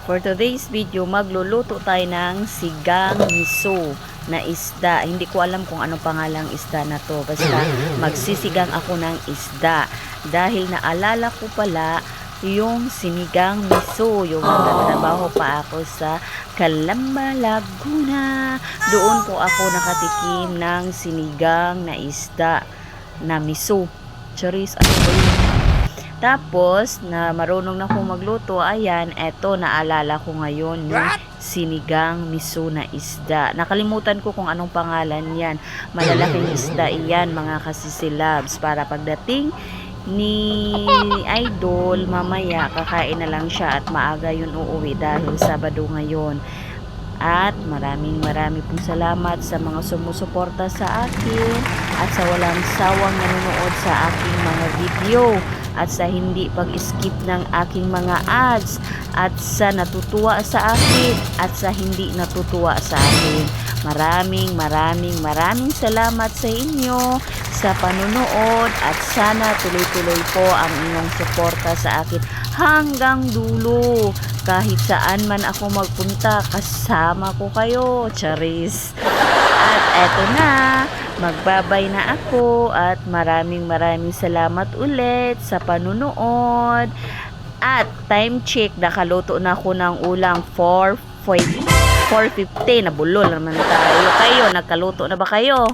For today's video, magluluto tayo ng sigang miso na isda. Hindi ko alam kung anong pangalang isda na to. Basta magsisigang ako ng isda. Dahil naalala ko pala yung sinigang miso. Yung nagtatrabaho pa ako sa Calamba, Laguna. Doon po ako nakatikim ng sinigang na isda na miso. Charis, ano ba yun? Tapos, na marunong na akong magluto, ayan, eto, naalala ko ngayon yung sinigang miso na isda. Nakalimutan ko kung anong pangalan yan. Malalaking isda iyan, mga kasisilabs. Para pagdating ni Idol, mamaya, kakain na lang siya at maaga yun uuwi dahil Sabado ngayon. At maraming pong salamat sa mga sumusuporta sa akin at sa walang sawang nanonood sa aking mga video at sa hindi pag-skip ng aking mga ads at sa natutuwa sa akin at sa hindi natutuwa sa akin. Maraming salamat sa inyo sa panunood at sana tuloy-tuloy po ang inyong suporta sa akin hanggang dulo. Kahit saan man ako magpunta, kasama ko kayo, Charis. At eto na, magbabay na ako at maraming salamat ulit sa panunood. At time check, nakaluto na ako ng ulang 4:50. Nabulol naman tayo. Kayo, nagkaluto na ba kayo?